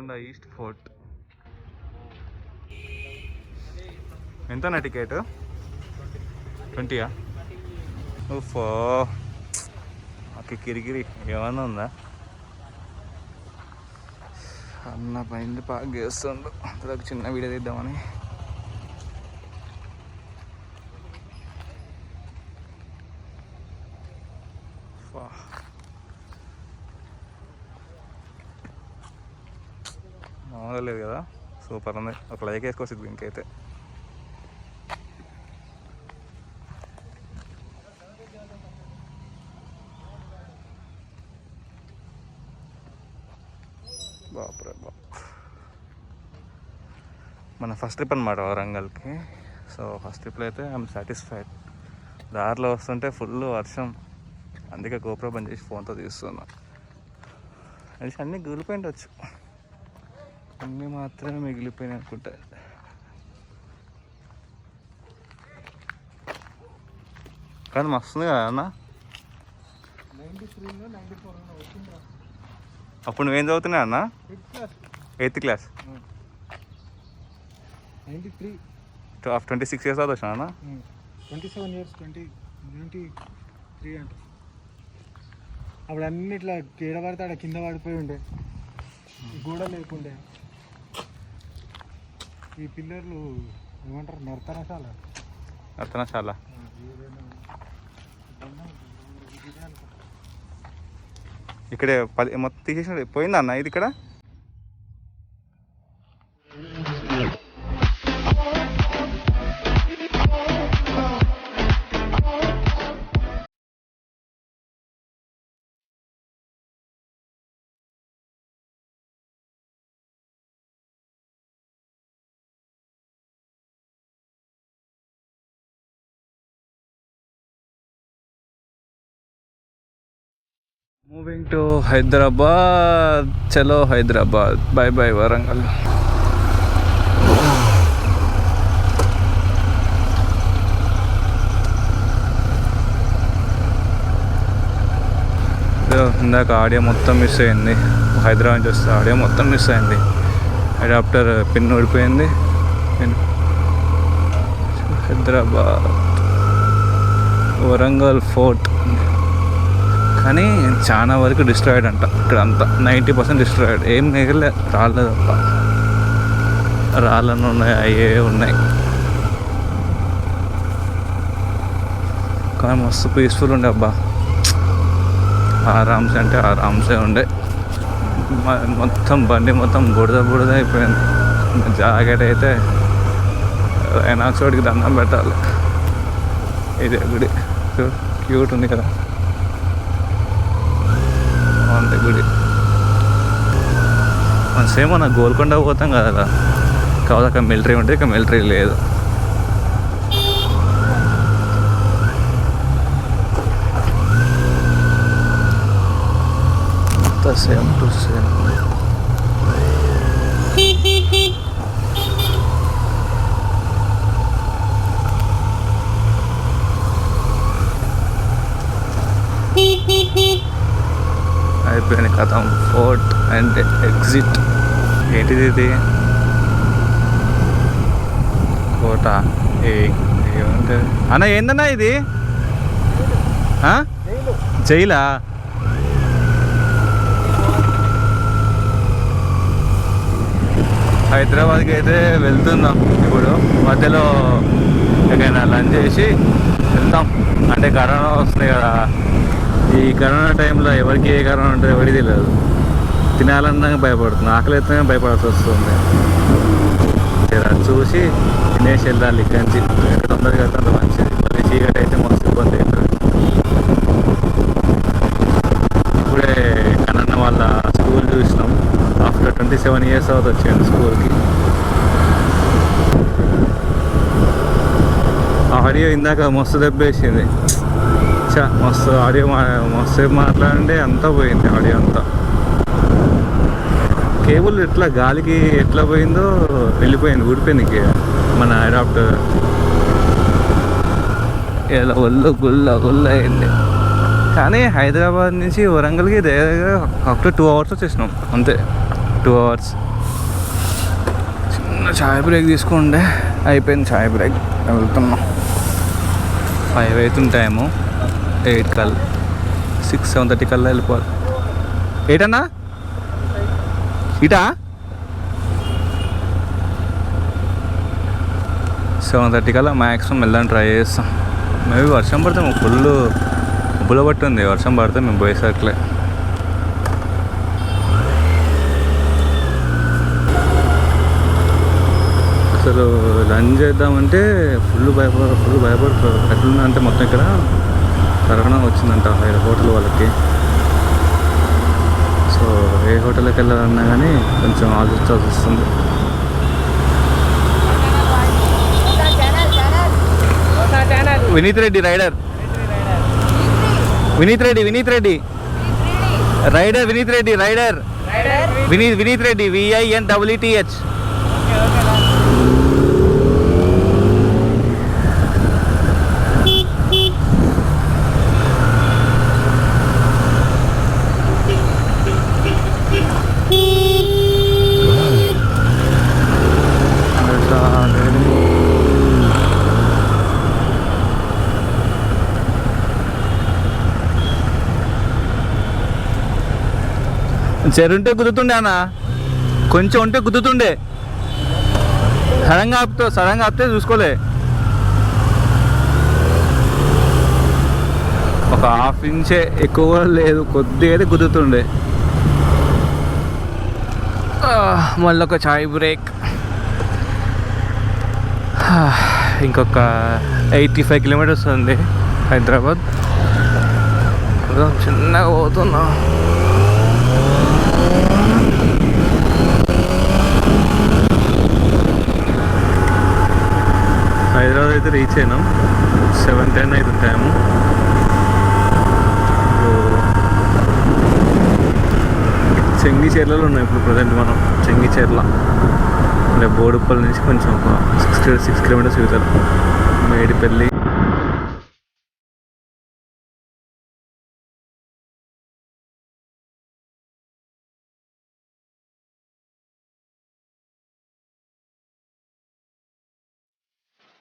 Golconda east fort. ఎంతనా ticket? 20యా? ఓఫో ఓకే. కిరికిరి ఏమన్నా ఉందా? అన్న పైన పార్క్ చేస్తుండు. అంతలోకి చిన్న వీడియో తీద్దామని. మామూలుగా లేదు కదా, సూపర్ ఉంది. ఒక లైక్ వేసుకోవచ్చు దీనికైతే. బాపురే బాప్. మన ఫస్ట్ ట్రిప్ అనమాట వరంగల్కి. సో ఫస్ట్ ట్రిప్లో అయితే ఐఎమ్ సాటిస్ఫైడ్. దారిలో వస్తుంటే ఫుల్ వర్షం, అందుకే గోప్రో బంద్ చేసి ఫోన్తో తీస్తున్నా. అది అన్నీ మిగిలిపోయిండొచ్చు, అన్నీ మాత్రమే మిగిలిపోయినాయి అనుకుంటా. కానీ మస్తుంది కదా అన్న. అప్పుడు నువ్వేం చదువుతున్నావు అన్న? 8th class. 26 years అవుతా అన్న. 27 years 93 అంటే అప్పుడు అన్ని ఇట్లా కీడ పడితే ఆడ కింద పడిపోయి ఉండే, గోడ లేకుండే. ఈ పిల్లర్లు ఏమంటారు? నర్తనశాల. ఇక్కడే మొత్తం తీసేసిన పోయిందా అన్న ఇది ఇక్కడ? Moving to Hyderabad. చలో హైదరాబాద్, బై బై వరంగల్. ఇందాక ఆడియో మొత్తం మిస్ అయింది. హైదరాబాద్ నుంచి వస్తే ఆడియో మొత్తం మిస్ అయింది. అడాప్టర్ పిన్ ఊడిపోయింది. హైదరాబాద్ వరంగల్ ఫోర్ట్. కానీ చాలా వరకు డిస్ట్రాయిడ్ అంట ఇక్కడ అంతా. 90% డిస్ట్రాయిడ్, ఏం మిగలే. రాళ్ళు తప్ప, రాళ్ళను ఉన్నాయి, అయ్యే ఉన్నాయి. కానీ మస్తు పీస్ఫుల్ ఉండే అబ్బా. ఆరామ్సే అంటే ఆరామ్సే ఉండే. మొత్తం బండి మొత్తం బుడద అయిపోయింది. జాకెట్ అయితే ఎనాక్సోడ్కి దండం పెట్టాలి. ఇదే గుడి క్యూట్ ఉంది కదా, బాగుంది గుడి. సేమ్ మన గోల్కొండ పోతాం కదా, కావాలి అక్కడ మిలిటరీ ఉంటే ఇక మిలిటరీ లేదు. Same to same. అయిపోయింది కథం. Fort and exit. ఏంటిది ఇది? కోట. ఏముంటుంది అన్న? ఏందన్నా ఇది? జైలా? హైదరాబాద్కి అయితే వెళ్తున్నాం ఇప్పుడు. మధ్యలో ఎక్కడైనా లంచ్ చేసి వెళ్తాం. అంటే కరోనా వస్తుంది కదా, ఈ కరోనా టైంలో ఎవరికి ఏ కరోనా ఉంటుందో ఎవరికి తెలియదు. తినాలన్నా భయపడుతుంది, ఆకలి అయితే భయపడాల్సి వస్తుంది. చూసి తినేసి వెళ్ళాలి ఇక్కడి నుంచి. తొందరగా వెళ్తే అంత మంచిది. మళ్ళీ చీకటి అయితే మస్తు ఇబ్బంది అవుతుంది. ఇప్పుడే కనన్న వాళ్ళ స్కూల్ చూసినాం. ఆఫ్టర్ 27 years అవుతుంది వచ్చాను స్కూల్కి. ఆడియో ఇందాక మస్తు దెబ్బేసింది. మస్తు ఆడియో మస్తు మాట్లాడండి, అంతా పోయింది ఆడియో అంతా. కేబుల్ ఎట్లా గాలికి ఎట్లా పోయిందో వెళ్ళిపోయింది, ఊడిపోయింది మన అడాప్టర్. ఇలా గుల్ల అయింది. కానీ హైదరాబాద్ నుంచి వరంగల్కి దగ్గర అప్పుడు 2 hours వచ్చేసినాం అంతే. 2 hours. ఛాయ్ బ్రేక్ తీసుకుంటే అయిపోయింది. ఛాయ్ బ్రేక్ వెళ్తున్నాం. 5 అవుతుంది టైము. 8 కల్లా 6, 7:30 కల్లా వెళ్ళిపోవాలి. 8 అన్నా ఇటా 7:30 కల్లా మ్యాక్సిమం వెళ్ళడానికి ట్రై చేస్తాం. మేబీ వర్షం పడితే మాకు ఫుల్ ఉబ్బులో పట్టుంది. వర్షం పడితే మేము పోయేసరికలే. అసలు లంచ్ చేద్దామంటే ఫుల్ భయపడుతుంది. ఎట్లుందంటే మొత్తం ఇక్కడ కరోనా వచ్చిందంట హోటల్ వాళ్ళకి. సో ఏ హోటల్కి వెళ్ళాలన్నా కానీ కొంచెం ఆలోచించాల్సి వస్తుంది. Vineeth Reddy rider. Vineeth Reddy rider. Vineeth Reddy rider. Vineeth Reddy VINEETH. చెరుంటే గుద్దుతుండే అన్న, కొంచెం ఉంటే గుద్దుతుండే. సడన్గా ఆపితే చూసుకోలే. ఒక 1/2 ఇంచే ఎక్కువ లేదు, కొద్దిగా అయితే గుద్దుతుండే. మళ్ళీ ఒక చాయ్ బ్రేక్. ఇంకొక 85 కిలోమీటర్స్ ఉంది హైదరాబాద్. చిన్నగా పోతున్నా. హైదరాబాద్ అయితే రీచ్ అయినాం. 7:10 అవుతుంది టైము. చెంగిచెర్లలో ఉన్నాం ఇప్పుడు ప్రజెంట్ మనం. చెంగిచెర్ల అంటే బోడుప్పల్ నుంచి కొంచెం ఒక 6 కిలోమీటర్స్ అవుతారు. మేడిపల్లి